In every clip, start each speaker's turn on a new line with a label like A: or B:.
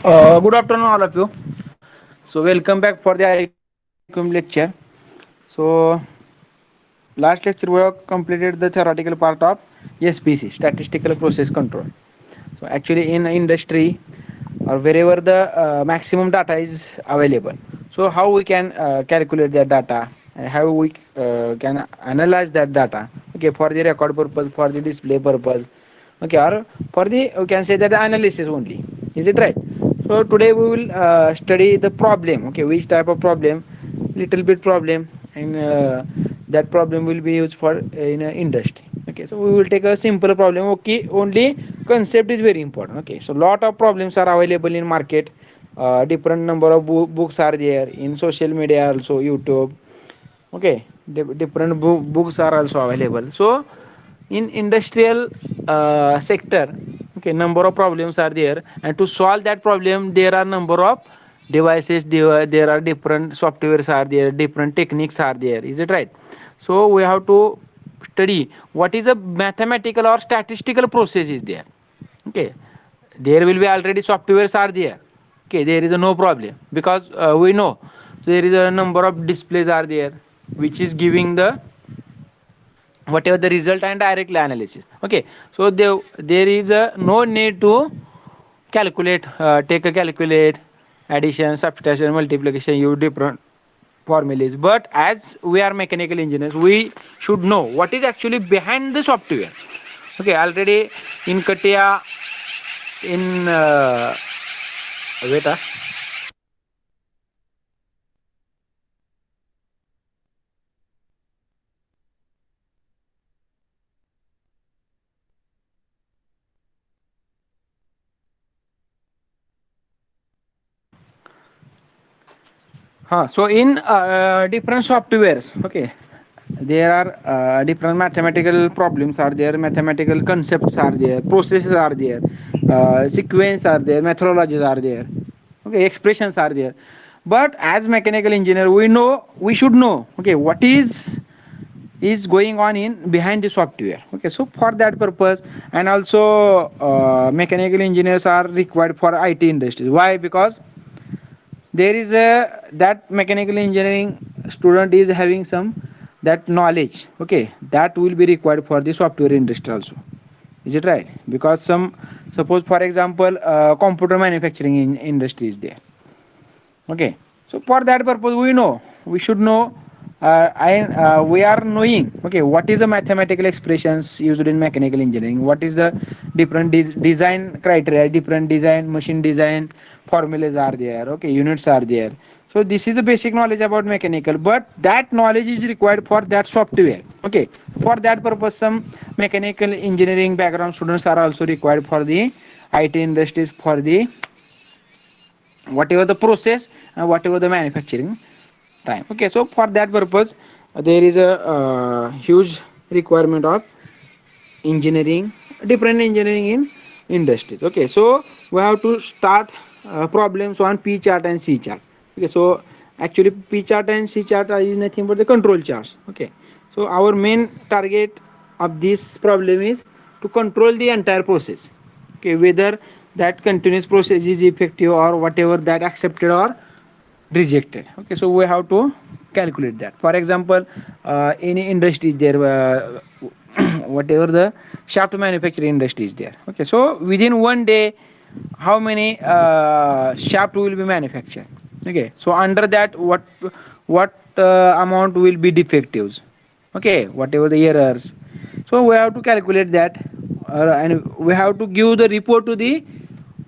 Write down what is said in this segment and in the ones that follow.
A: Good afternoon, all of you. So, welcome back for the IQM lecture. So, last lecture we have completed the theoretical part of SPC, Statistical Process Control. So, actually, in industry or wherever the maximum data is available, so how we can calculate that data and how we can analyze that data. Okay, for the record purpose, for the display purpose. Okay, or for the we can say that analysis only. Is it right? So today we will study the problem. Okay, which type of problem? Little bit problem, and that problem will be used for in a industry. Okay, so we will take a simple problem. Okay, only concept is very important. Okay, so lot of problems are available in market. Different number of books are there in social media, also YouTube. Okay, different books are also available. So in industrial sector, okay, number of problems are there, and to solve that problem there are number of devices, there are different softwares are there, different techniques are there. Is it right? So we have to study what is a mathematical or statistical process is there. Okay, there will be already softwares are there. Okay, there is a no problem because we know, so there is a number of displays are there which is giving the whatever the result and directly analysis. Okay, so there is a no need to calculate, take a calculate addition, subtraction, multiplication, use different formulas. But as we are mechanical engineers, we should know what is actually behind the software. Okay, already in Katia, in wait, so in different softwares, okay, there are different mathematical problems are there, mathematical concepts are there, processes are there, sequence are there, methodologies are there, okay, expressions are there. But as mechanical engineer, we know, we should know, okay, what is going on in behind the software. Okay, so for that purpose, and also mechanical engineers are required for IT industries. Why? Because there is a that mechanical engineering student is having some that knowledge, okay, that will be required for the software industry also. Is it right? Because some, suppose for example, computer manufacturing industry is there. Okay, so for that purpose we know, we should know, we are knowing, okay, what is the mathematical expressions used in mechanical engineering, what is the different design criteria, different design, machine design formulas are there, okay, units are there. So this is the basic knowledge about mechanical, but that knowledge is required for that software. Okay, for that purpose some mechanical engineering background students are also required for the IT industries, for the whatever the process and whatever the manufacturing time. Okay, so for that purpose there is a huge requirement of engineering, different engineering in industries. Okay, so we have to start problems on P chart and C chart. Okay, so actually P chart and C chart is nothing but the control charts. Okay, so our main target of this problem is to control the entire process. Okay, whether that continuous process is effective or whatever that accepted or rejected. Okay, so we have to calculate that. For example, any industry is there, whatever the shaft manufacturing industry is there. Okay, so within one day how many shaft will be manufactured. Okay, so under that what amount will be defectives, okay, whatever the errors. So we have to calculate that, and we have to give the report to the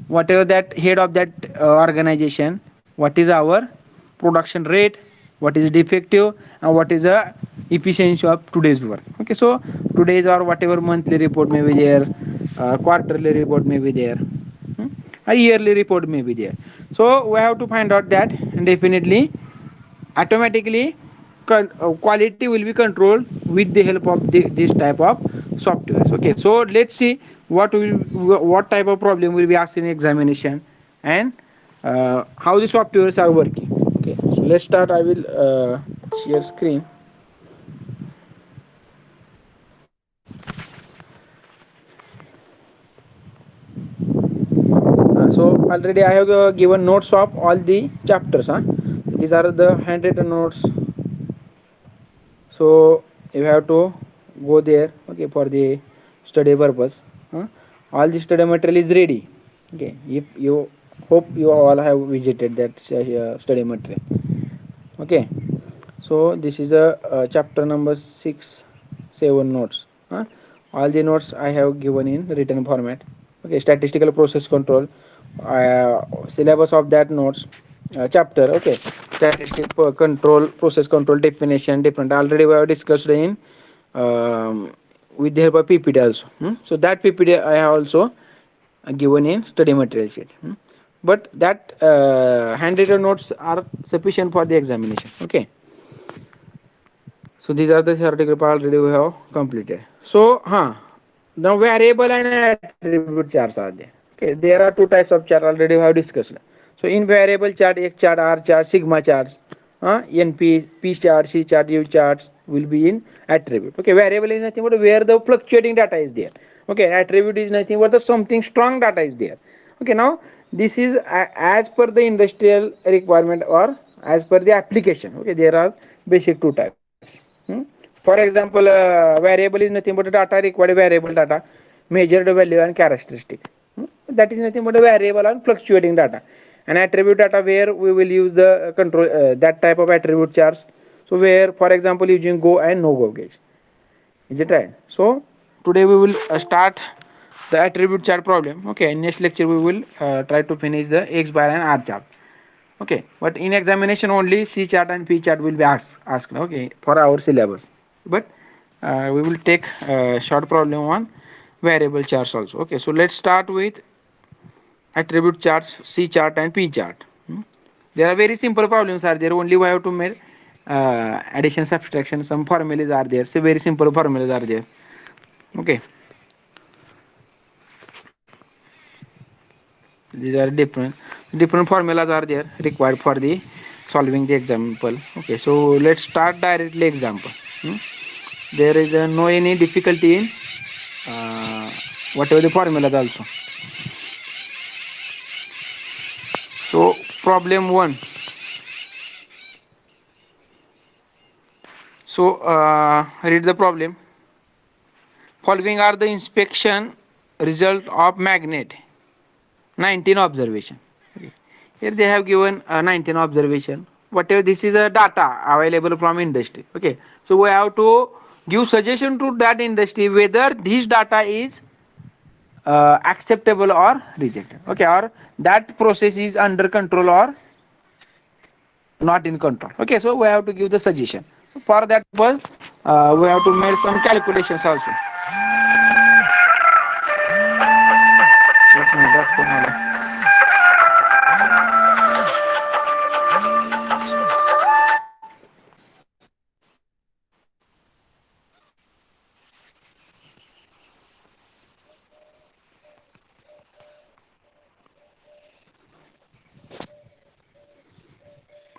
A: whatever that head of that organization, what is our production rate, what is defective, and what is the efficiency of today's work. Okay, so today's or whatever monthly report may be there, quarterly report may be there, a yearly report may be there. So we have to find out that, and definitely automatically quality will be controlled with the help of this type of softwares. Okay, so let's see what type of problem will be asked in examination, and how the softwares are working. Okay, so let's start. I will share screen. So already I have given notes of all the chapters. These are the handwritten notes. So you have to go there, okay, for the study purpose. All the study material is ready. Okay, if you hope you all have visited that study material. Okay, so this is a chapter number 6 7 notes. All the notes I have given in written format. Okay, statistical process control, syllabus of that notes, chapter. Okay, statistical control, process control definition different, already we have discussed in with the help of PPT also. So that PPT I have also given in study material sheet. But that handwritten notes are sufficient for the examination. Okay, so these are the theoretical part already we have completed. So the variable and attribute charts are there. Okay, there are two types of chart already we have discussed. So in variable chart, X chart, R chart, sigma charts, NP, P chart, C chart, U charts will be in attribute. Okay, variable is nothing but where the fluctuating data is there. Okay, attribute is nothing but the something strong data is there. Okay, now this is as per the industrial requirement or as per the application. Okay, there are basic two types. For example, variable is nothing but data required variable data, measured value and characteristic. That is nothing but a variable and fluctuating data. And attribute data where we will use the control that type of attribute charts. So where, for example, using go and no go gauge. Is it right? So today we will start the attribute chart problem. Okay. In next lecture we will try to finish the X bar and R chart. Okay, but in examination only C chart and P chart will be asked, okay, for our syllabus. But we will take short problem on variable charts also. Okay, so let's start with attribute charts, C chart and P chart. There are very simple problems are there, only we have to make addition, subtraction, some formulas are there, so very simple formulas are there. Okay, these are different formulas are there required for the solving the example. Okay, so let's start directly example. There is no any difficulty in whatever the formulas also. So problem 1. So read the problem. Following are the inspection result of magnet. 19 observation. Okay. Here they have given 19 observation. Whatever this is a data available from industry. Okay. So we have to give suggestion to that industry whether this data is acceptable or rejected. Okay, or that process is under control or not in control. Okay, so we have to give the suggestion. So for that purpose, we have to make some calculations also.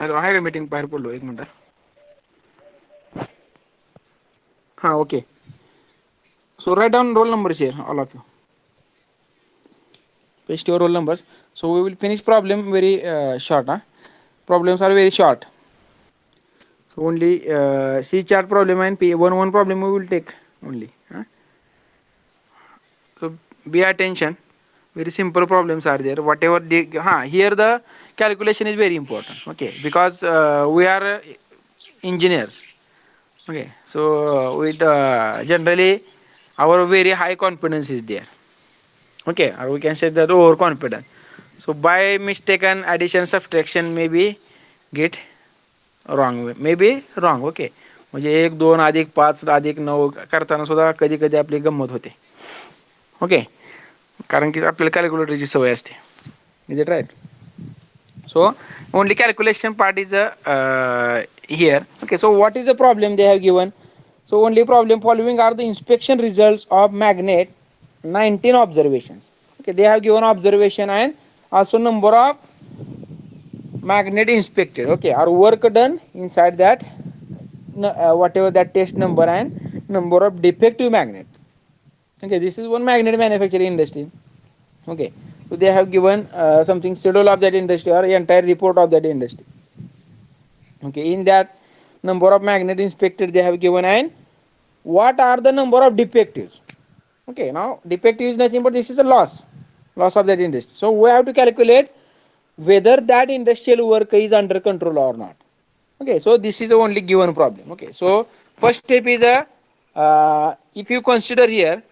A: Hello आहे का meeting बाहेर पडलो एक minute. Okay. So write down roll numbers here, all of you. Paste your roll numbers. So we will finish problem very short. Problems are very short. So only C chart problem and P1 problem we will take only. So be attention. Very simple problems are there. Whatever the here the calculation is very important. Okay, because we are engineers. Okay, so with generally our very high confidence is there. Okay, or we can say that overconfident. So by mistaken addition subtraction maybe get wrong, maybe wrong. Okay, म्हणजे 1 2 अधिक 5 अधिक 9 करताना सुद्धा कधी कधी आपली गंमत होते. ओके, कारण की आपल्याला कॅल्क्युलेटरची सवय असते. Is it right? So only calculation part is here. Okay, so what is the problem they have given? So only problem following are the inspection results of magnet 19 observations. Okay, they have given observation and also number of magnet inspected. Okay, or work done inside that whatever that test number and number of defective magnet. Okay, this is one magnet manufacturing industry. Okay, So they have given something schedule of that industry or entire report of that industry. Okay, in that number of magnet inspected they have given, and what are the number of defectives. Okay, now defective is nothing but this is a loss of that industry. So we have to calculate whether that industrial work is under control or not. Okay, so this is the only given problem. Okay, so first step is a if you consider here,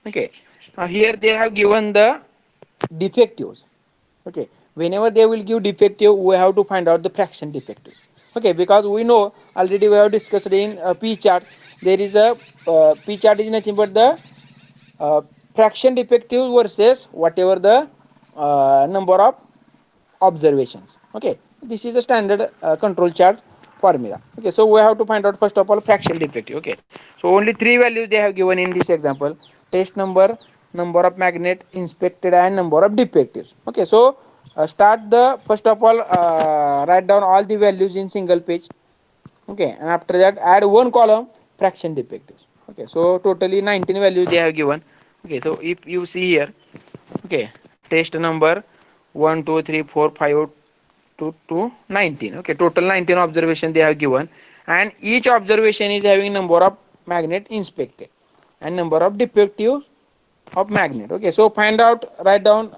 A: okay, now here they have given the defectives. Okay, whenever they will give defective, we have to find out the fraction defective. Okay, because we know already we have discussed in p chart. There is a p chart is nothing but the uh, fraction defective versus whatever the number of observations. Okay, this is a standard control chart formula. Okay, so we have to find out first of all fraction defective. Okay, so only three values they have given in this example: test number, number of magnet inspected, and number of defectives. Okay, so start the first of all write down all the values in single page. Okay, and after that add one column fraction defectives. Okay, so totally 19 values they have given. Okay, so if you see here, okay, test number 1 2 3 4 5 to 19. Okay, total 19 observation they have given, and each observation is having number of magnet inspected and number of defective of magnet. Okay, so find out, write down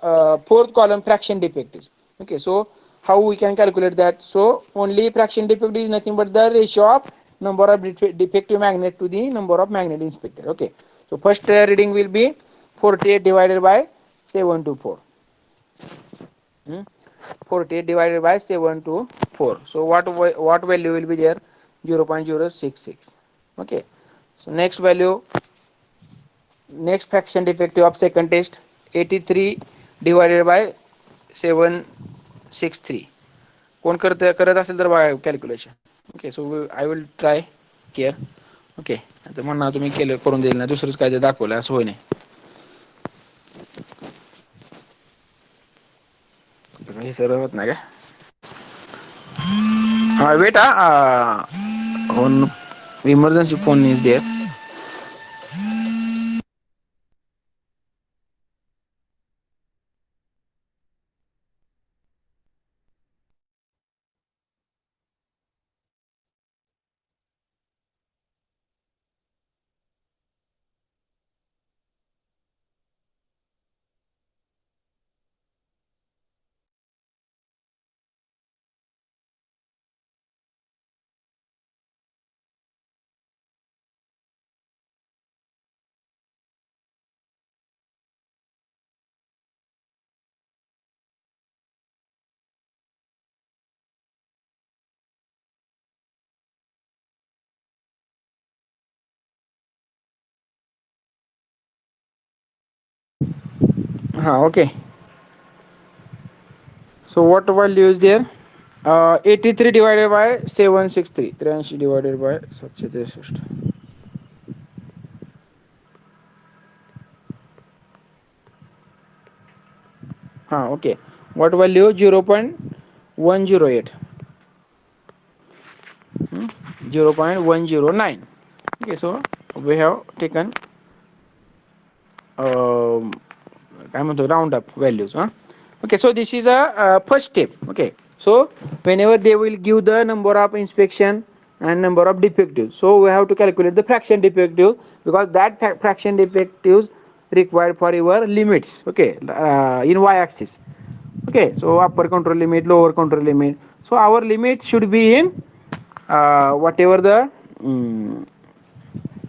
A: fourth column fraction defectives. Okay, so how we can calculate that? So only fraction defect is nothing but the ratio of number of defective magnet to the number of magnet inspected. Okay, so first reading will be 48 divided by 724. 48 divided by 724. So what value will be there? 0.066. Okay, so next fraction defective of second test, 83 divided by 763. कोण करत असेल तर बघा calculation. Okay, so I will try care. Okay, आता म्हणणार तुम्ही केलं करून देईल ना, दुसरंच काय ते दाखवलं असं होय नाही. हे सरळ होत नाही का? Wait, on emergency phone is there. Okay. So what value is there? 83 divided by 763. 83 divided by 763. Okay. What value? 0.108. 0.109. Okay, so we have taken काय म्हणतो round up values. Okay, so this is a first step. Okay, so whenever they will give the number of inspection and number of defectives, so we have to calculate the fraction defective, because that fraction defectives required for your limits. Okay, in y axis. Okay, so upper control limit, lower control limit. So our limit should be in whatever the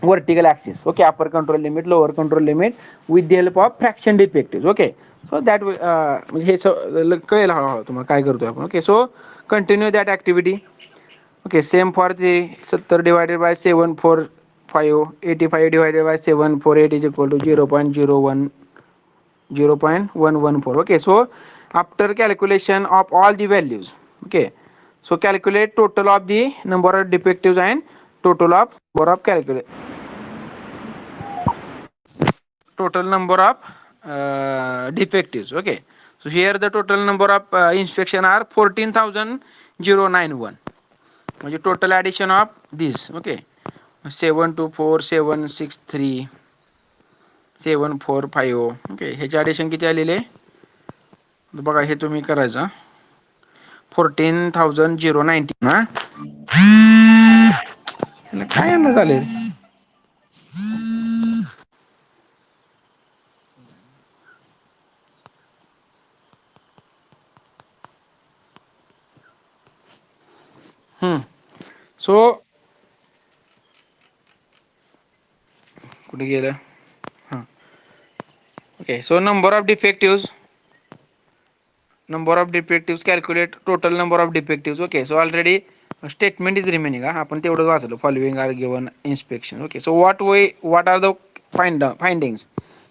A: vertical axis. Okay, upper control limit, lower control limit with the help of fraction defectives. Okay, so that म्हणजे हे कळेल हळूहळू तुम्हाला काय करतोय आपण. Okay, so continue that activity. Okay, same for the 70 divided by 745, 85 divided by 748 is equal to 0.114. Okay, so after calculation of all the values, okay, so calculate total of the number of defectives and total of number of total number of defectives. Okay, so here the total number of inspection are 14,091. म्हणजे total addition of this. Okay, 724, 763, 7,450. Okay, ह्याचे addition किती आलेले बघा, हे तुम्ही करायचं 14,090 ना. काय यांना झाले. सो कुठे गेलं. हां, okay. So number of defectives calculate total number of defectives. Okay, so already a statement is remaining. आपण तेवढं वाचलं. Following are given inspection. Okay, so what are the findings?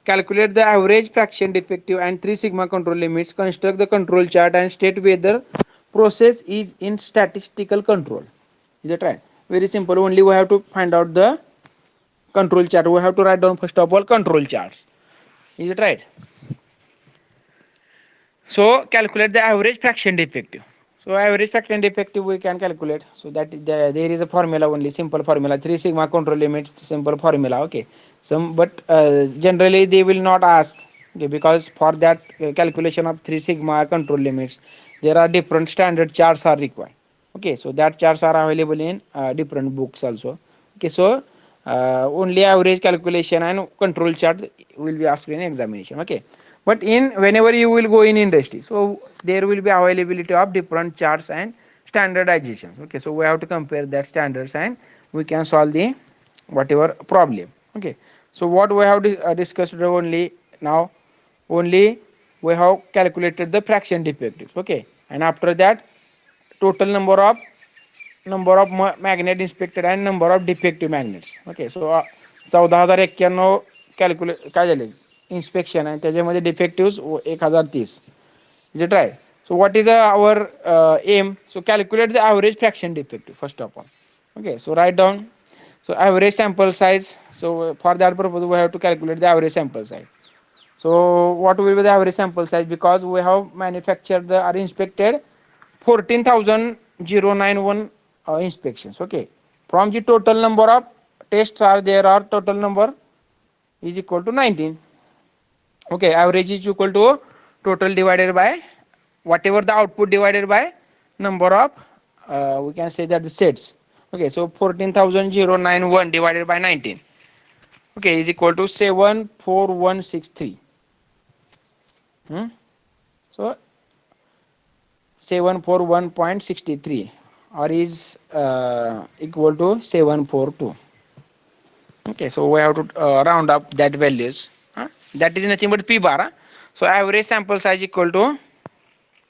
A: Calculate the average fraction defective and 3 sigma control limits. Construct the control chart and state whether process is in statistical control. Is that right? Very simple. Only we have to find out the control chart. We have to write down first of all control charts. Is it right? So calculate the average fraction defective. So average fraction defective we can calculate. So that there is a formula, only simple formula, 3 sigma control limits, simple formula. Okay. But generally they will not ask. Okay, because for that calculation of 3 sigma control limits, there are different standard charts are required. Okay, so that charts are available in different books also. Okay, so only average calculation and control chart will be asked in examination. Okay, but in whenever you will go in industry, so there will be availability of different charts and standardizations. Okay, so we have to compare that standards and we can solve the whatever problem. Okay, so what we have discussed only now, only we have calculated the fraction defectives. Okay, and after that total number of magnet inspected and number of defective magnets. Okay, so 14,091 calculate काय झाले inspection आणि त्याच्यामध्ये defective 1,030. Is it right? So what is our aim? So calculate the average fraction defective first of all. Okay, so write down. So average sample size. So for that purpose we have to calculate the average sample size. So what will be the average sample size? Because we have manufactured the or inspected 14,091 inspections. Okay, from the total number of tests are there, are total number is equal to 19. Okay, average is equal to total divided by whatever the output divided by number of we can say that the sets. Okay, so 14,091 divided by 19, okay, is equal to 74163. So 741.63 or is equal to 742. Okay, so we have to round up that values. That is nothing but p bar. So average sample size equal to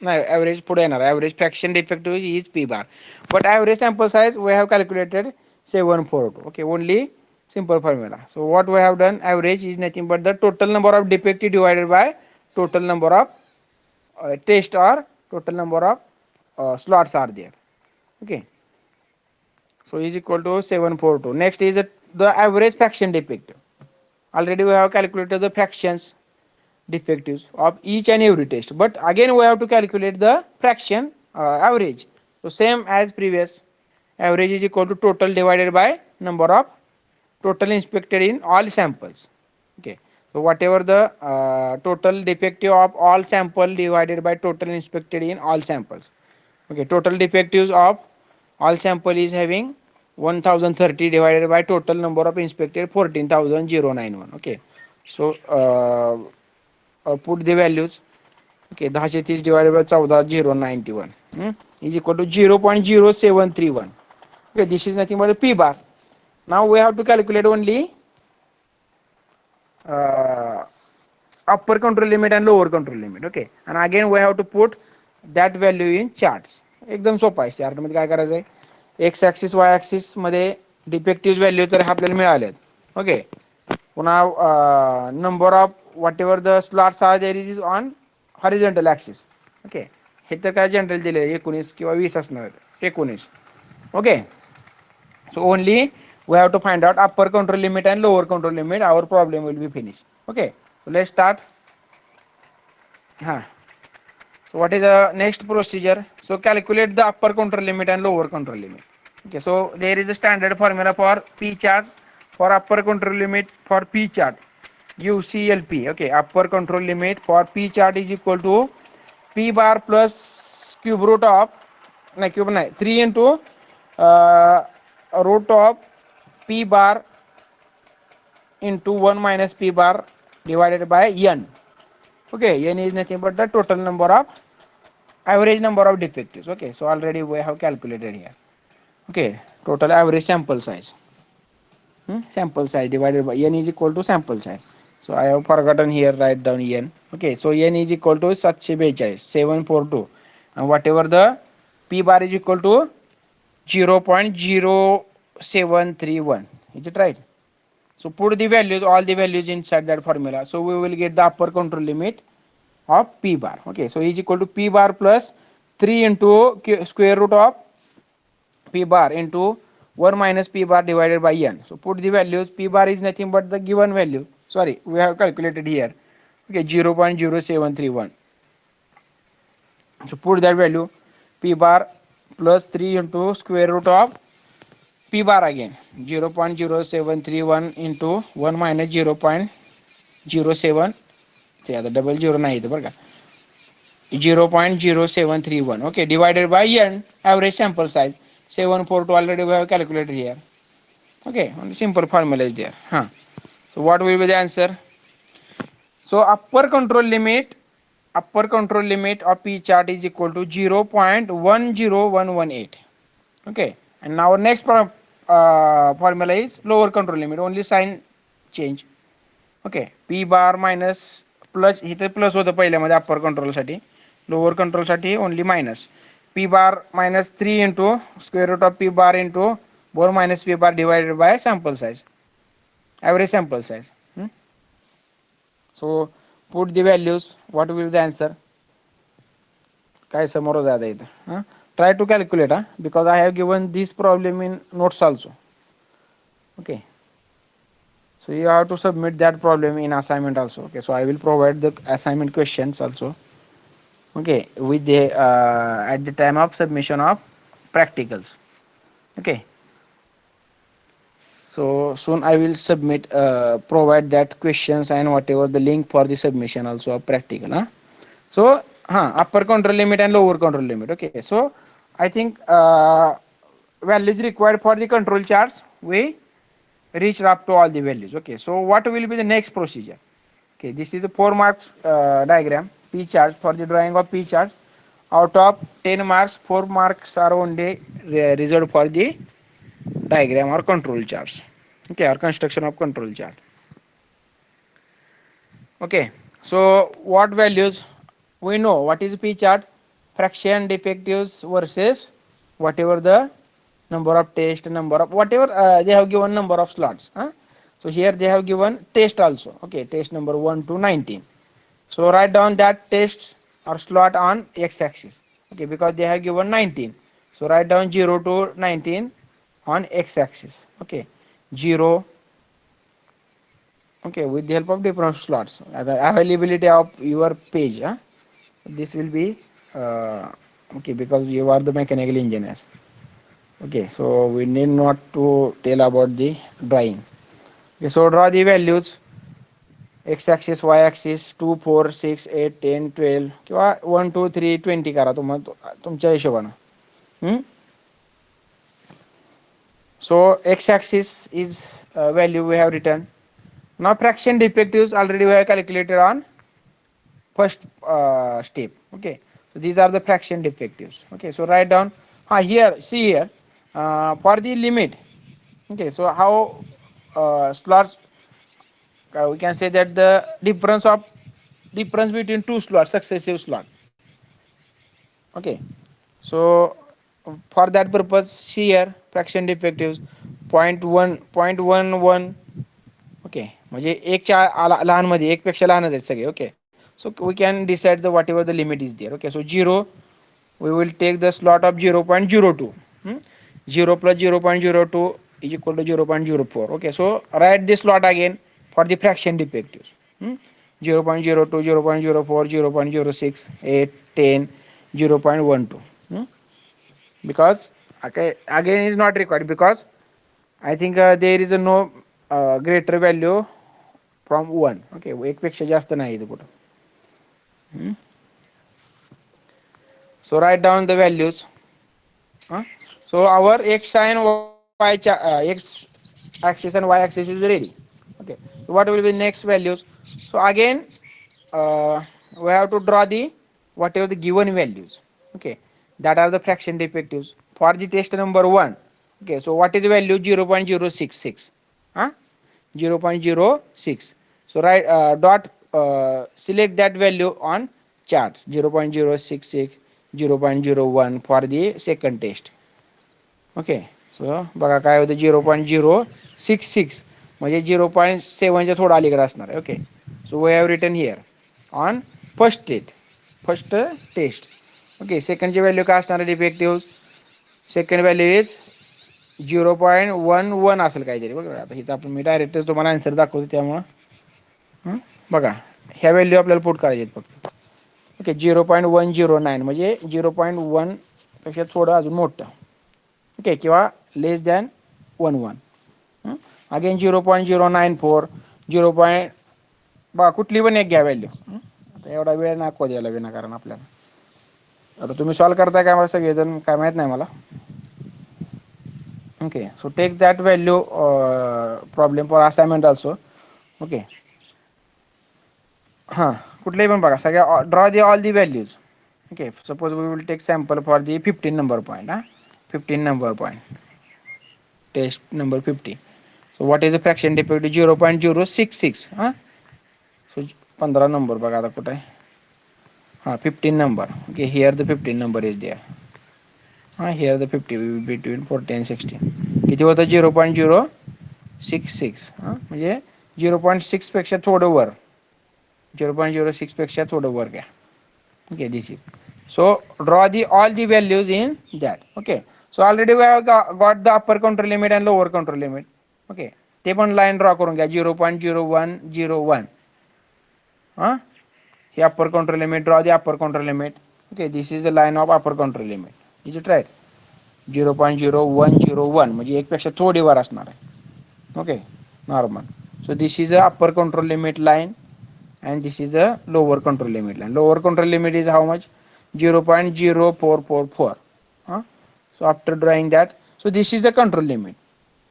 A: average average fraction defective is p bar, but average sample size we have calculated 742. Okay, only simple formula. So what we have done, average is nothing but the total number of defective divided by total number of test or total number of slots are there. Okay, so is equal to 742. Next is the average fraction defective. Already we have calculated the fractions defectives of each and every test, but again we have to calculate the fraction average. So same as previous, average is equal to total divided by number of total inspected in all samples. Okay, so whatever the total defective of all sample divided by total inspected in all samples. Okay, total defectives of all sample is having 1,030 divided by total number of inspected 14,091. Okay, so put the values. Okay, 1030 divided by 14,091 is equal to 0.0731. Okay, this is nothing but a p bar. Now we have to calculate only upper control limit and lower control limit. Okay, and again we have to put that value in charts. एकदम सोपं आहे. Chart मध्ये काय करायचं आहे, X axis Y axis मध्ये defective value तर आपल्याला मिळालेत. ओके, पुन्हा number of whatever the slots are there is on horizontal axis. Okay, हे तर काय जनरल दिले 19 किंवा 20 असणार, 19. Okay, so only we have to find out upper control limit and lower control limit. Our problem will be finished. Okay, so let's start. So what is the next procedure? So calculate the upper control limit and lower control limit. Okay, so there is a standard formula for p chart. For upper control limit for p chart, UCLP. Okay, upper control limit for P chart is equal to P bar plus cube root of, no, cube no, 3 into uh, root of P bar into 1 minus P bar divided by N. Okay, N is nothing but the total number of, average number of defectives. Okay, so already we have calculated here. Okay, total average sample size. Sample size divided by N is equal to sample size. So I have forgotten here, write down N. Okay, so N is equal to 742, and whatever the P bar is equal to 0.0731. Is it right? So put the values, all the values inside that formula. So we will get the upper control limit of P bar. Okay, so is equal to P bar plus 3 into square root of P bar into 1 minus P bar divided by N. So put the values. P bar is nothing but the given value. Sorry, we have calculated here. Okay, 0.0731. So put that value. P bar plus 3 into square root of P bar again. 0.0731 into 1 minus 0.07. ते आता double zero नाही इथं बरं का. 0.0731. Okay, divided by N, average sample size 742. Already we have calculated here. Okay, only simple formula is there. So what will be the answer? So upper control limit of P chart is equal to 0.10118. Okay, and now our next formula is lower control limit. Only sign change. Okay, P bar minus plus, इथे plus होतं पहिल्यामध्ये upper कंट्रोलसाठी, lower कंट्रोलसाठी only minus. P bar minus 3 into square root of P bar into 1 minus P bar divided by sample size, average sample size. So put the values. What will be the answer? काय समोर जाता इथं. Try to calculate, because I have given this problem in notes also. Okay, so you have to submit that problem in assignment also. Okay, so I will provide the assignment questions also. Okay, with the at the time of submission of practicals. Okay, so soon I will submit, provide that questions and whatever the link for the submission also of practical. So upper control limit and lower control limit. Okay, so I think values required for the control charts we reached up to all the values. Okay, so what will be the next procedure? Okay, this is a 4 marks diagram, P chart, for the drawing of P chart. Out of 10 marks, 4 marks are only reserved for the diagram or control charts. Okay, or construction of control chart. Okay, so what values we know? What is P chart? Fraction defectives versus whatever the number of test, number of whatever they have given number of slots. So here they have given test also. Okay, test number 1 to 19. So write down that test or slot on x-axis. Okay, because they have given 19. So write down 0 to 19 on x-axis. Okay, 0. Okay, with the help of different slots, the availability of your page. This will be okay, because you are the mechanical engineers. Okay, so we need not to tell about the drawing. Okay, so draw the values. x-axis, y-axis 2, 4, 6, 8, 10, 12 किंवा 1, 2, 3, 20 करा तुमच्या हिशोबानं. So x-axis is value we have written. Now fraction defectives already we have calculated on first step. Okay, so these are the fraction defectives. Okay, so write down. Here, see here, for the limit. Okay, so how slots, we can say that the difference between two slots, successive slot. Okay, so for that purpose here fraction defectives 0.1, 0.11. Okay, म्हणजे एकच्या लहान मध्ये एक पेक्षा लहानच आहेत सगळे. Okay, so we can decide the whatever the limit is there. Okay, so 0, we will take the slot of 0.02. 0 plus 0.02 is equal to 0.04. Okay, so write this slot again for the fraction defectives. 0.02, 0.04, 0.06, 8, 10, 0.12. Because okay, again is not required, because I think there is a no greater value from 1. Okay, एकपेक्षा जास्त नाही इथं कुठं. So write down the values. So our x and y x axis and y axis is ready. Okay. So what will be next values? So again, we have to draw the whatever the given values. Okay, that are the fraction defectives for the test number one. Okay, so what is the value? 0.066. 0.06. So right dot select that value on chart 0.066, 0.01 for the second test. Okay, so बघा काय होतं 0.066 म्हणजे 0.7च्या थोडं अलीकडे असणार आहे. Okay, so we have written here on first test. Okay, सेकंडची value काय असणार आहे डिफेक्टिव्ह? सेकंड व्हॅल्यू इज 0.11 असेल काहीतरी. बघा आता इथं आपण मी डायरेक्ट तुम्हाला आन्सर दाखवतो त्यामुळं बघा ह्या व्हॅल्यू आपल्याला पुट करायचे आहेत फक्त. ओके, 0.109 म्हणजे 0.1 पेक्षा थोडं अजून मोठं. ओके, किंवा लेस दॅन 11. अगेन 0.094, 0. बा कुठली पण एक घ्या व्हॅल्यू. आता एवढा वेळ नको द्यायला विनाकारण आपल्याला. आता तुम्ही सॉल्व करताय काय मला सगळेजण काय माहीत नाही मला. Okay, so take that value problem for assignment also. Okay, हां कुठलेही पण बघा सगळ्या draw the all the values. Okay, suppose we will take sample for the 15 number point. 15 number point test number 50. So what is the fraction defective? 0.066. सो 15 number बघा आता कुठं आहे. 15 number. Okay, here the 15 number is there. Here the 50 between 40 and 16. किती होतं? 0.066. म्हणजे 0.6 पेक्षा थोडं वर. 0.06 पेक्षा थोडं वर घ्या. Okay, this is. So draw the all the values in that. Okay, so already we have got the upper control limit and lower control limit. Okay, ते पण लाईन ड्रॉ करून घ्या. 0.0101. हे upper control limit. Draw the upper control limit. Okay, this is the line of upper control limit. Is it right? 0.0101 म्हणजे एक पेक्षा थोडी वर असणार आहे. Okay, normal. So this is a upper control limit line and this is a lower control limit line. Lower control limit is how much? 0.0444. So after drawing that, so this is the control limit.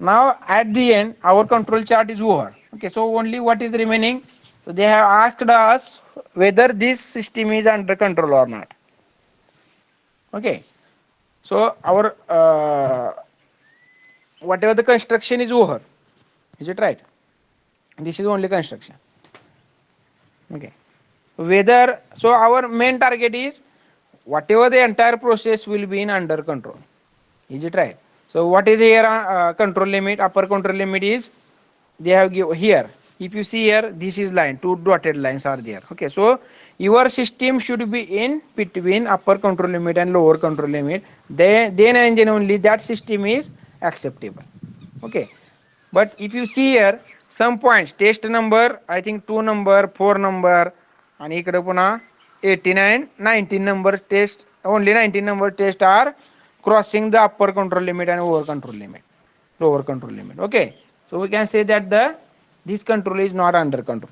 A: Now at the end our control chart is over. Okay, so only what is remaining? So they have asked us whether this system is under control or not. Okay, so our whatever the construction is over. Is it right? This is only construction. Okay, whether, so our main target is whatever the entire process will be in under control. Is it right? So what is here control limit? Upper control limit is they have give here. If you see here, this is line, two dotted lines are there. Okay, so your system should be in between upper control limit and lower control limit. Then and then only that system is acceptable. Okay, but if you see here some points, test number I think 2 number, 4 number, आणि इकडे पुन्हा 18 and 19 number test, only 19 number test are crossing the upper control limit and lower control limit. Okay, so we can say that this control is not under control.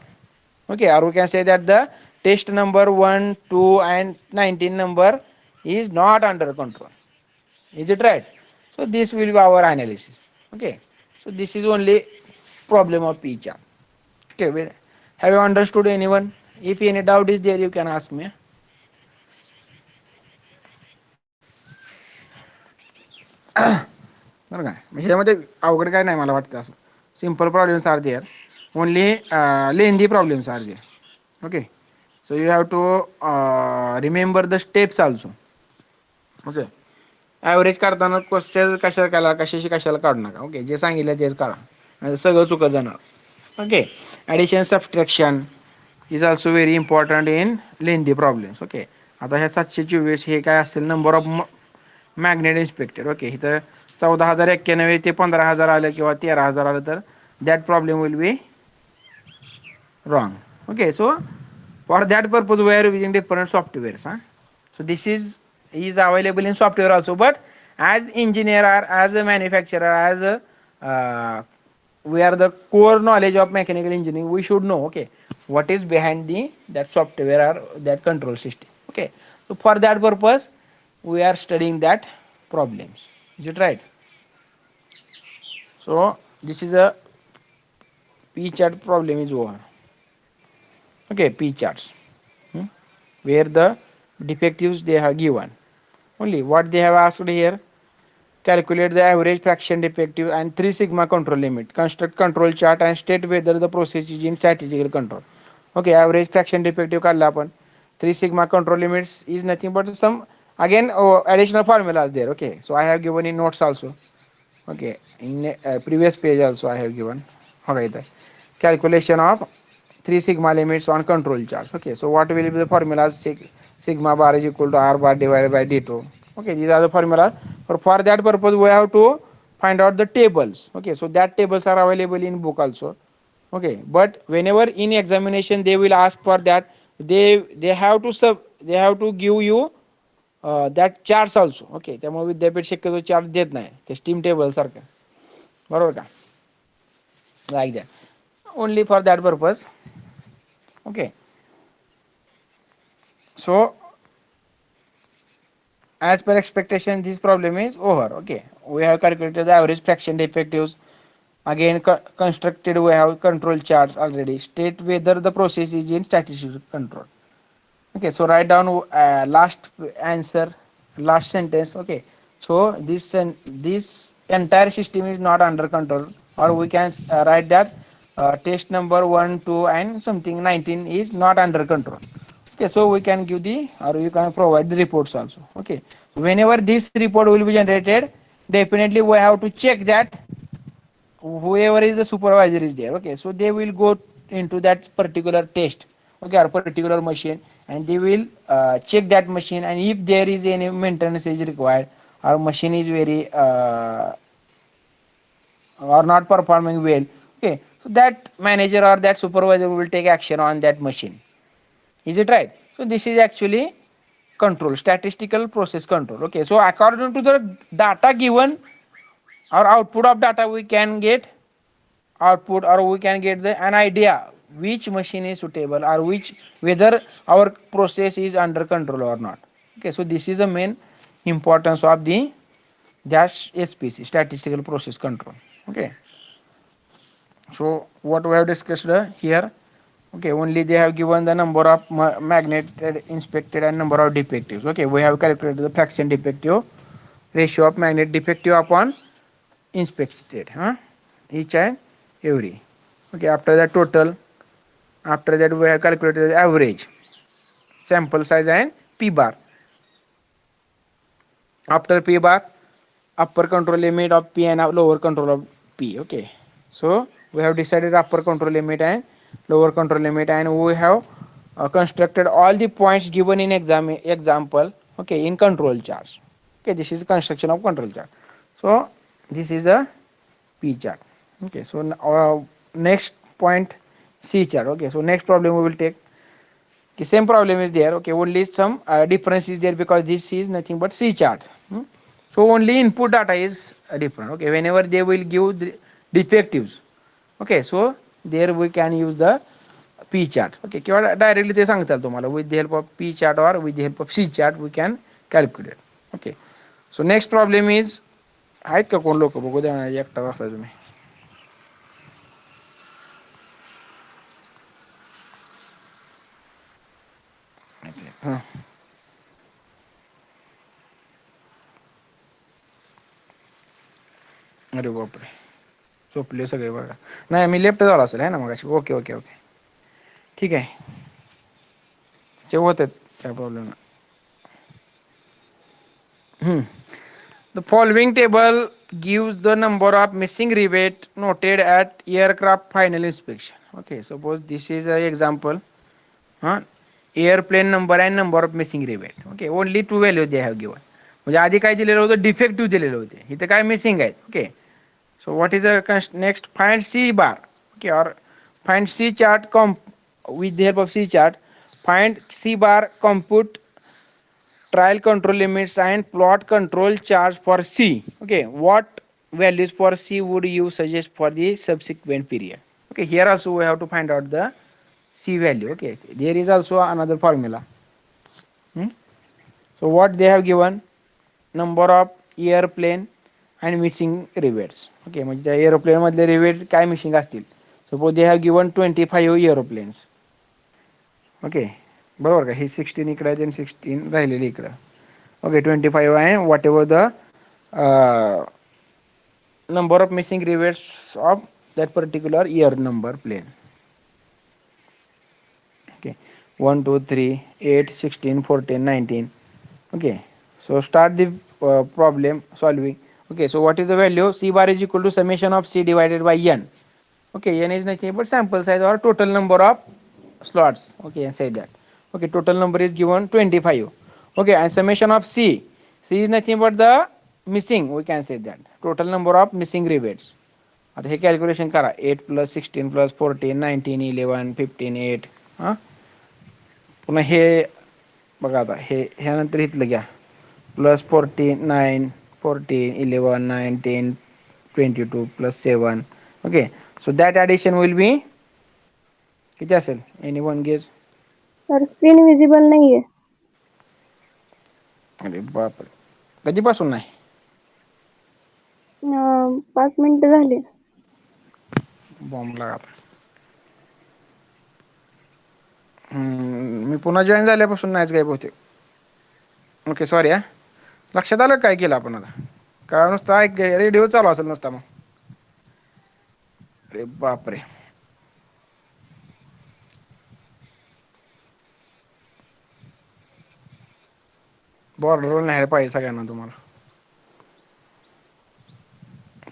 A: Okay, or we can say that the test number 1, 2 and 19 number is not under control. Is it right? So this will be our analysis. Okay, so this is only problem of P chart. Okay, have you understood anyone? If any doubt is there, you can ask me. बरं काय, ह्याच्यामध्ये अवघड काय नाही मला वाटतं. असं simple problems are there, only lengthy problems are there. Okay, so you have to remember the steps also. Okay, average काढताना क्वेश्चन कशाला काढू नका. ओके, जे सांगितलं तेच काढा, सगळं चुकत जाणार. Okay, addition subtraction is also very important in lengthy problems. Okay, आता ह्या 724 हे काय असेल number of magnet inspector. Okay, इथं 14,091 ते 15,000 आलं किंवा 13,000 आलं तर that problem will B wrong. Okay, so for that purpose we are using different softwares. So this is available in software also, but as engineer or as a manufacturer, as a we are the core knowledge of mechanical engineering, we should know, okay, what is behind the that software or that control system. Okay, so for that purpose we are studying that problems. Is it right? So this is a p chart problem is over. Okay, p charts, hmm, where the defectives they have given. Only what they have asked here: calculate the average fraction defective and 3 sigma control limit. Construct control chart and state whether the process is in statistical control. Okay, average fraction defective काढला आपण. 3 sigma control limits is nothing but some again additional formulas there. Okay, so I have given in notes also. Okay, in previous page also I have given. Okay, the calculation of 3 sigma limits on control charts. Okay, so what will be the formulas? Sigma bar is equal to r bar divided by d2. Okay, these are the formulas. For that purpose we have to find out the tables. Okay, so that tables are available in book also. Okay, but whenever in examination they will ask for that, they have to they have to give you that charts also. Okay, त्यामुळे विद्यापीठ शक्यतो chart देत नाही ते steam table सारखं, बरोबर का, like that, only for that purpose. Okay, so as per expectation this problem is over. Okay, we have calculated the average fraction defectives. Again constructed we have control charts already. State whether the process is in statistical control. Okay, so write down last answer, last sentence. Okay, so this entire system is not under control, or we can write that test number 1 2 and something 19 is not under control. Okay, so we can give the, or you can provide the reports also. Okay, whenever this report will be generated, definitely we have to check that whoever is the supervisor is there. Okay, so they will go into that particular test, okay, or particular machine, and they will check that machine, and if there is any maintenance is required, or machine is very or not performing well, okay, so that manager or that supervisor will take action on that machine. Is it right? So this is actually control, statistical process control. Okay, so according to the data given or output of data, we can get output, or we can get an idea which machine is suitable, or which whether our process is under control or not. Okay, so this is the main importance of the dash SPC, statistical process control. Okay, so what we have discussed here. Okay, only they have given the number of magnet inspected and number of defectives. Okay, we have calculated the fraction defective, ratio of magnet defective upon inspected, each and every. Okay, after that total, after that we have calculated the average, sample size and p bar. After p bar, upper control limit of p and lower control of p. Okay, so we have decided upper control limit and lower control limit, and we have constructed all the points given in example. Okay, in control charts. Okay, this is construction of control chart. So this is a p chart. Okay, so next point, c chart. Okay, so next problem we will take. Okay, same problem is there. Okay, only some difference is there because this is nothing but c chart. So only input data is different. Okay, whenever they will give the defectives, okay, so there we can use the p chart. Okay, किंवा directly ते सांगताल तुम्हाला with the help of p chart or with the help of c chart we can calculate. Okay, so next problem is, आहेत का कोण लोक, बघू द्या एकटा वाजता तुम्ही. हां, अरे बापरे, झोपले सगळे बघा. नाही मी लेफ्ट झालो असेल आहे ना मग. ओके ओके ओके, ठीक आहे, सेव्ह होतात, काय प्रॉब्लेम नाही. The following table gives the number of missing rivet noted at aircraft final inspection. Okay, suppose this is an example. Airplane number and number of missing rivet. Okay, only two values they have given. म्हणजे आधी काय दिलेलं होतं, defective दिलेले होते, इथे काय missing आहेत. Okay, so what is the next? Find C bar. Okay, or find C chart with the help of C chart. Find C bar, compute trial control limits and plot control charge for C. Okay, what values for C would you suggest for the subsequent period? Okay, here also we have to find out the C value. Okay, there is also another formula. Hmm? So what they have given, number of airplane and missing rivets. Okay, म्हणजे त्या aeroplane मधले rivet काय missing असतील. Suppose they have given 25 aeroplanes. Okay, बरोबर का, हे 16 इकडे आहेत आणि 16 राहिलेले इकडं. ओके, 25 आहे, what ever the number of missing rivets of that particular year number plane. Okay, 1 2 3 8 16 14 19. Okay, so start the problem solving. Okay, so what is the value? C bar is equal to summation of C divided by n. Okay, n is nothing but sample size or total number of slots. Okay, and say that. Okay, total number is given 25. Okay, and summation of C. C is nothing but the missing, we can say that. Total number of missing rivets. आता हे calculation करा. 8 + 16 + 14 19 11 15 8. हां, पुन्हा हे बघा, आता हे ह्यानंतर इथलं घ्या. +14 9 14 11 9 10 22 +7. Okay, so that addition will be किती असेल? Any one guess?
B: Sir screen visible नाहीये.
A: अरे बापरे, कधीपासून नाही?
B: 5 मिनिटं झाले.
A: बॉम्ब लागा. मी पुन्हा जॉईन झाल्यापासून नाहीच काय बहुतेक. ओके, सॉरी हां. लक्षात आलं काय केलं आपण आता? का नुसता एक रेडिओ चालू असेल नुसता मग? अरे बापरे, बॉर्डरवर न्यायला पाहिजे सगळ्यांना तुम्हाला.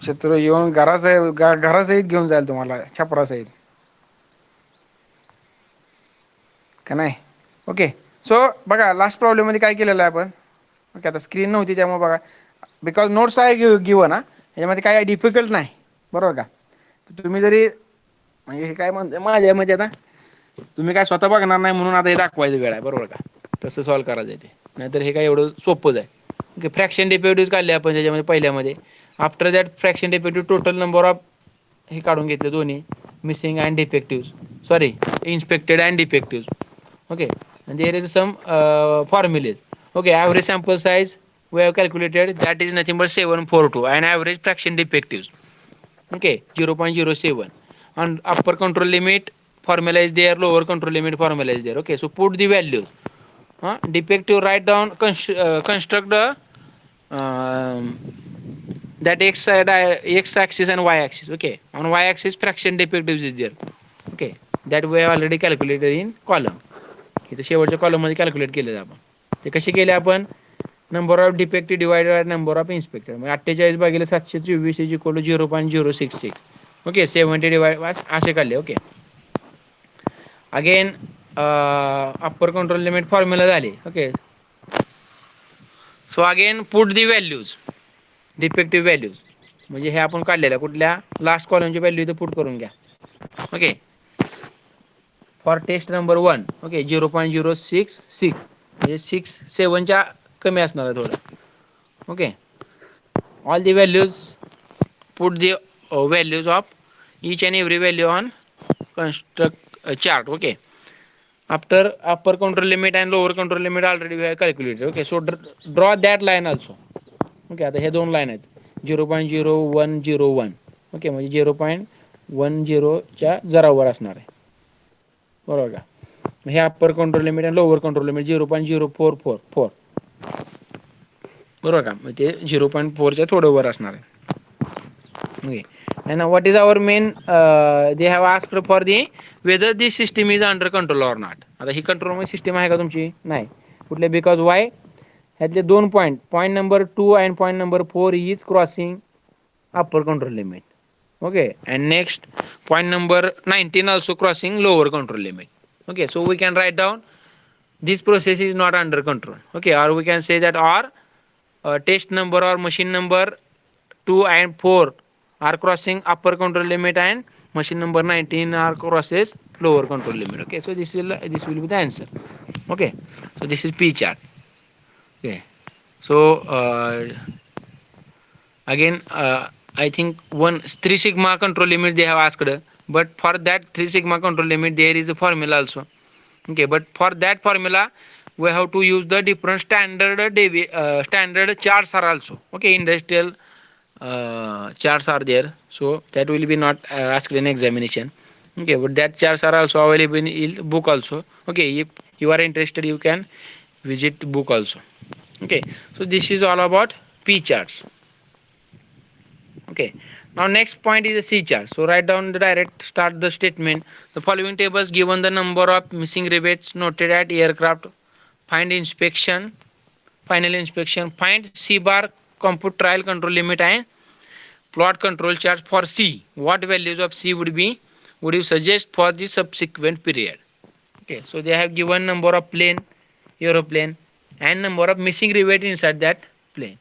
A: शत्रू येऊन घरासहित घेऊन जाईल तुम्हाला, छपरासहित, का नाही? ओके, सो बघा लास्ट प्रॉब्लेममध्ये काय केलेलं आहे आपण. ओके, आता स्क्रीन नव्हती त्यामुळे बघा, बिकॉज नोट्स आहे गिवन ना, याच्यामध्ये काय डिफिकल्ट नाही, बरोबर का? तर तुम्ही जरी म्हणजे हे काय म्हणते माझ्या म्हणजे आता तुम्ही काय स्वतः बघणार नाही म्हणून आता हे दाखवायचं वेळ आहे, बरोबर का? तसं सॉल्व करायचं ते, नाहीतर हे काय एवढं सोपंच आहे. ओके, फ्रॅक्शन डिफेक्टिव्ह काढले आपण त्याच्यामध्ये पहिल्यामध्ये. After that fraction defective total number of हे काढून घेतले दोन्ही, missing and defective, sorry inspected and defective. Okay, and there is some formulas. Okay, average sample size we have calculated, that is nothing but 742, and average fraction defectives. Okay, 0.07, and upper control limit formula is there, lower control limit formula is there. Okay, so put the values. Defective, write down, construct the that x axis and y axis. Okay, on y axis fraction defectives is there. Okay, that we have already calculated in column. इथे शेवटच्या कॉलममध्ये calculate केले आपण. ते कसे केले आपण? Number of defective divided by number of inspector, म्हणजे 48 भागिले 724 is equal to 0.066. Okay, 70 divide असे काढले. Okay, again upper control limit formula झाले. Okay, so again put the values, defective values, म्हणजे हे आपण काढलेल्या कुठल्या लास्ट कॉलमची व्हॅल्यू इथे पुट करून घ्या. Okay, for test number 1. Okay, 0.066, म्हणजे 6 7च्या कमी असणार आहे थोडं. Okay, all the values, put the values of each and every value on construct a chart. Okay, after upper control limit and lower control limit already we have calculated. Okay, so draw that line also. Okay, आता हे दोन line आहेत, 0.0101. Okay, म्हणजे 0.10च्या जरावर असणार आहे, बरोबर का? हे upper control limit आणि lower control limit 0.0444, बरोबर का? मग ते 0.4च्या थोडं वर असणार आहे. Okay, and what is our main they have asked for the whether this system is under control or not. आता ही कंट्रोल सिस्टम आहे का तुमची? नाही. कुठले? बिकॉज वाय, ह्यातले 2 point number 2 and point number 4 is crossing upper control limit. Okay, and next point number 19 also crossing lower control limit. Okay, so we can write down this process is not under control. Okay, or we can say that, or test number or machine number 2 and 4 are crossing upper control limit, and machine number 19 are crosses lower control limit. Okay, so this will be the answer. Okay, so this is P chart. Okay, so again I think one 3 sigma control limit they have asked, but for that 3 sigma control limit there is a formula also. Okay, but for that formula we have to use the different standard charts are also. Okay, industrial charts are there, so that will be not asked in examination. Okay, but that charts are also available in book also. Okay, if you are interested you can visit book also. Okay, so this is all about p charts. Okay, now next point is the C chart. So write down the direct start the statement. The following tables given the number of missing rivets noted at aircraft. Find inspection, final inspection. Find C bar, compute trial control limit and plot control chart for C. What values of C would you suggest for the subsequent period? Okay, so they have given number of plane, aeroplane, and number of missing rivet inside that plane.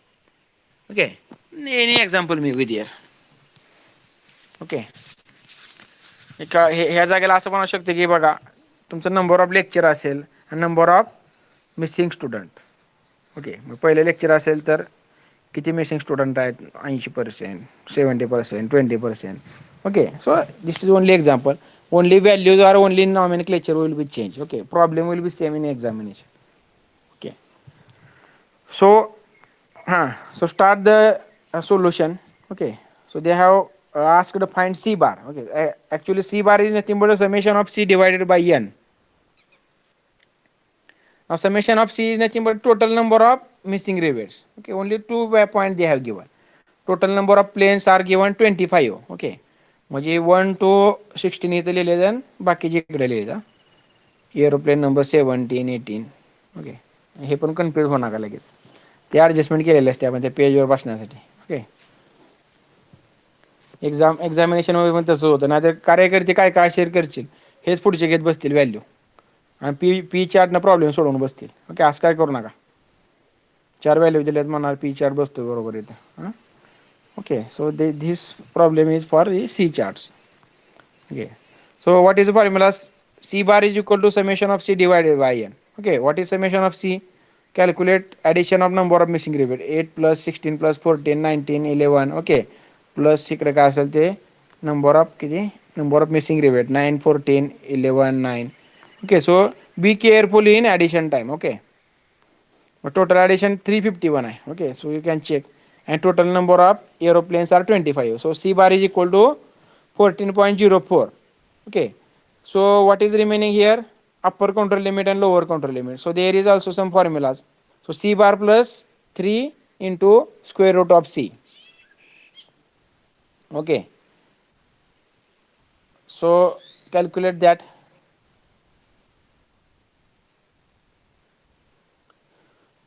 A: Okay, any example may be there. Okay, ह्या जागेला असं पण असू शकते की बघा तुमचं number of lecture असेल आणि number of missing student. Okay, मग पहिले लेक्चर असेल तर किती मिसिंग स्टुडंट आहेत, 80%, 70%, 20%. Okay, so this is only example. Only values are only nomenclature will be change. Okay, problem will be same in examination. Okay, so हां, so start the solution. Okay, so they have asked to find C bar. Okay, actually C bar is nothing but a summation of C divided by N. Now summation of C is nothing but total number of missing rivets. Okay, only two point they have given. Total number of planes are given 25. Okay, म्हणजे 1 to 16 इथं लिहिले जाण, बाकीचे इकडे लिहिले जा. Aeroplane number 17, 18. Okay, हे पण confuse होऊ नका लगेच, ते ॲडजस्टमेंट केलेले असते आपण त्या पेजवर बसण्यासाठी. ओके, एक्झामिनेशन वगैरे पण तसं होतं, नाही तर कार्यकर्ते काय काय शेअर करतील हेच पुढचे घेत बसतील व्हॅल्यू आणि पी चार्टनं प्रॉब्लेम सोडवून बसतील. ओके, असं काय करू नका. 4 व्हॅल्यू दिल्यात म्हणणार पी चार्ट बसतो बरोबर इथं. हां, okay, so this problem is for the C charts. Okay, so what is the formula? C bar is equal to summation of C divided by N. Okay, what is summation of C? Calculate addition of number of missing rivet. 8 plus 16 plus 14, 19, 11. Okay, plus इकडे काय असेल ते number of किती, number of missing rivet 9, 14, 11, 9. Okay, so be careful in addition time. Okay, but total addition 351 आहे. Okay, so you can check, and total number of aeroplanes are 25. So C bar is equal to 14.04. Okay, so what is remaining here? Upper control limit and lower control limit. So there is also some formulas. So C bar plus 3 into square root of C. Okay, so calculate that.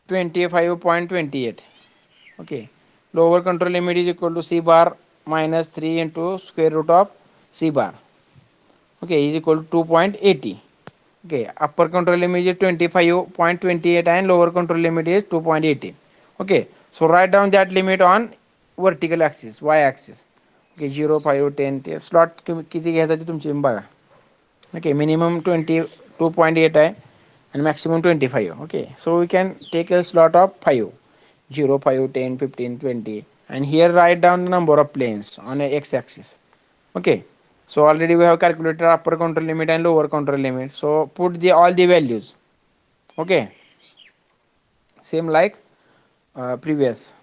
A: 25.28. Okay, lower control limit is equal to C bar minus 3 into square root of C bar. Okay, is equal to 2.80. Okay, upper control limit is 25.28 and lower control limit is 2.18. Okay, so write down that limit on vertical axis, y axis. Okay, 0, 5, 10 ते slot किती घ्यायचा ते तुमची बघा. Okay, minimum 22.8 आहे and maximum 25. Okay, so we can take a slot of 5, 0, 5, 10, 15, 20, and here write down the number of planes on a x axis. Okay, so already we have calculated upper control limit and lower control limit, so put the all the values. Okay, same like previous.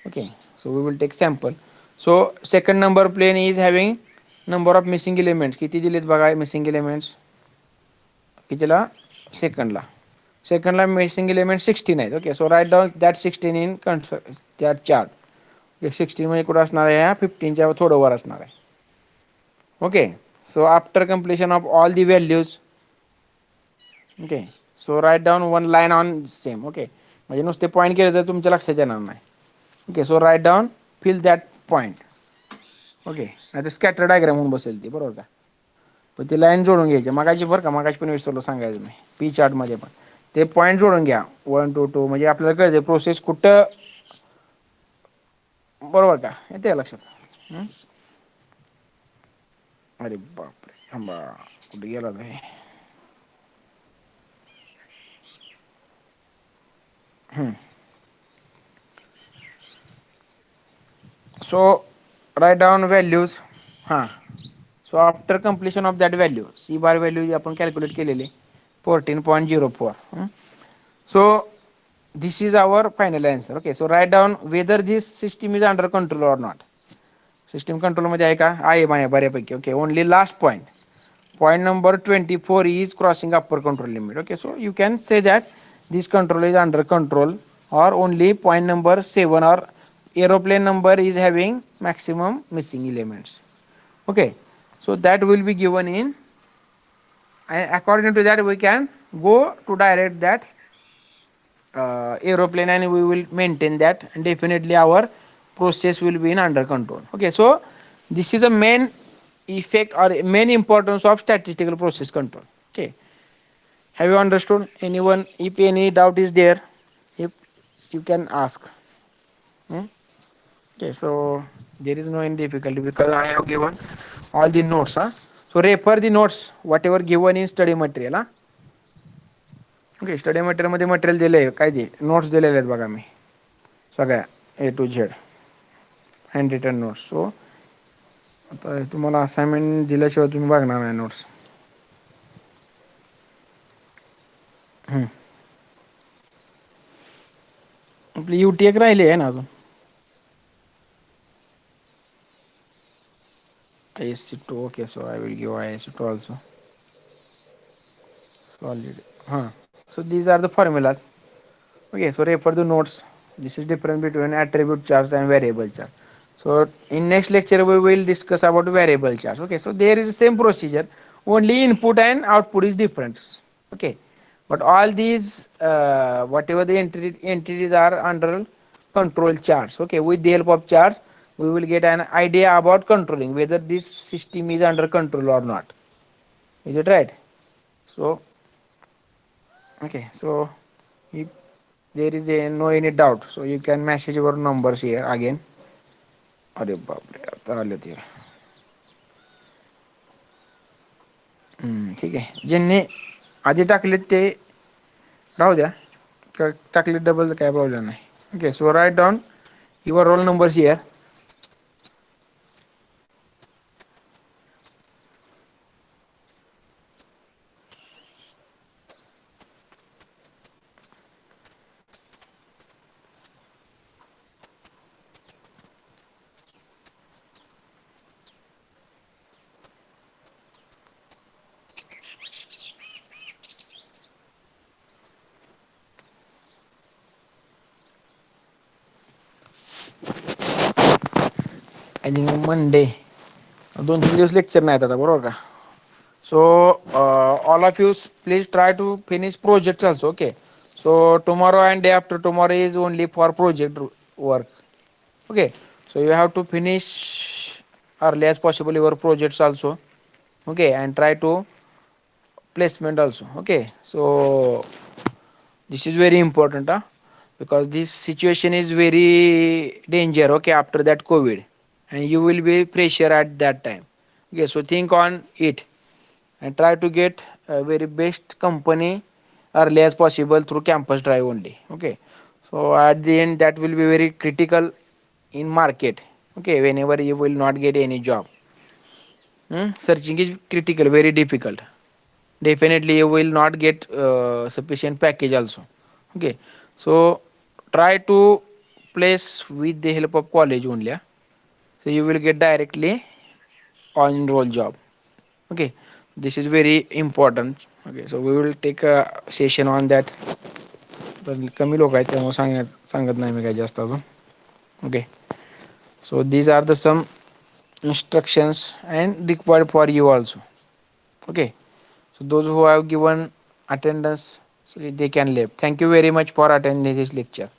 A: Okay, so we will take sample. So second number plane is having number of missing elements किती दिलेत बघा missing elements कितीला, सेकंडला. सेकंडला missing element 16 आहेत. Okay, so write down that 16 in that chart. 16 म्हणजे कुठं असणार आहे, 15च्या थोडं वर असणार आहे. Okay, so after completion of all the values. Okay, so write down one line on same. Okay, म्हणजे नुसते पॉईंट केले तर तुमच्या लक्षात येणार नाही. Okay, so write down fill that point. Okay, नाही तर स्कॅटर डायग्राम होऊन बसेल ती, बरोबर का. पण ती लाईन जोडून घ्यायची मगाची, बरं का, मगाशी पण विसरलो सांगायचं नाही. पी चार्टमध्ये पण ते पॉईंट जोडून घ्या 1 to 2, म्हणजे आपल्याला कळते प्रोसेस कुठं, बरोबर का, येते लक्षात. अरे बापरे, थांबा, कुठे गेला नाही. सो write down values. हां, so after completion of that value C bar value आपण कॅल्क्युलेट केलेली 14.04. So this is our final answer. Okay, so write down whether this system is under control or not. System कंट्रोलमध्ये आहे का? आहे माझ्या बऱ्यापैकी. Okay, only last point, point number 24 is crossing upper control limit. Okay, so you can say that this control is under control, or only point number 7 or aeroplane number is having maximum missing elements. Okay, so that will be given in, and according to that we can go to direct that aeroplane, and we will maintain that, and definitely our process will be in under control. Okay, so this is the main effect or main importance of statistical process control. Okay, have you understood? Anyone, if any doubt is there, if you can ask. Hmm? Okay, so there is no any difficulty because I have given all the notes. So refer the notes whatever given in study material. Okay, study मटेरियलमध्ये material दिलं आहे, काय ते notes दिलेले आहेत बघा मी सगळ्या A to Z hand written notes. So आता तुम्हाला असाइनमेंट दिल्याशिवाय तुम्ही बघणार नाही नोट्स. आपली UT एक राहिली आहे ना अजून, ISC2. Okay, so I will give ISC2 also solid. So these are the formulas. Okay, so refer the notes. This is difference between attribute charge and variable charge. So in next lecture we will discuss about variable charge. Okay, so there is the same procedure, only input and output is different. Okay, but all these whatever the entities are under control charge. Okay, with the help of charge we will get an idea about controlling whether this system is under control or not. Is it right? So okay, so if there is no any doubt, so you can message your numbers here again. अरे बापरे, आता आले ते. ठीक आहे, ज्यांनी आधी टाकले ते राहू द्या, टाकले डबल काय प्रॉब्लेम नाही. Okay, so write down your roll numbers here. I think Monday 2-3 दिवस लेक्चर नाहीत आता, बरोबर का? So all of you please try to finish project also. Okay, so tomorrow and day after tomorrow is only for project work. Okay, so you have to finish early as possible your projects also. Okay, and try to placement also. Okay, so this is very important, because this situation is very danger. Okay, after that COVID, and you will be pressure at that time. Okay, so think on it and try to get a very best company early as possible through campus drive only. Okay, so at the end that will be very critical in market. Okay, whenever you will not get any job, searching is critical, very difficult. Definitely you will not get sufficient package also. Okay, so try to place with the help of college only, so you will get directly on roll job. Okay, this is very important. Okay, so we will take a session on that. पण कमी लोक आहेत त्यामुळे सांगत नाही मी काय जास्त अजून. Okay, so these are the some instructions and required for you also. Okay, so those who have given attendance, so they can leave. Thank you very much for attending this lecture.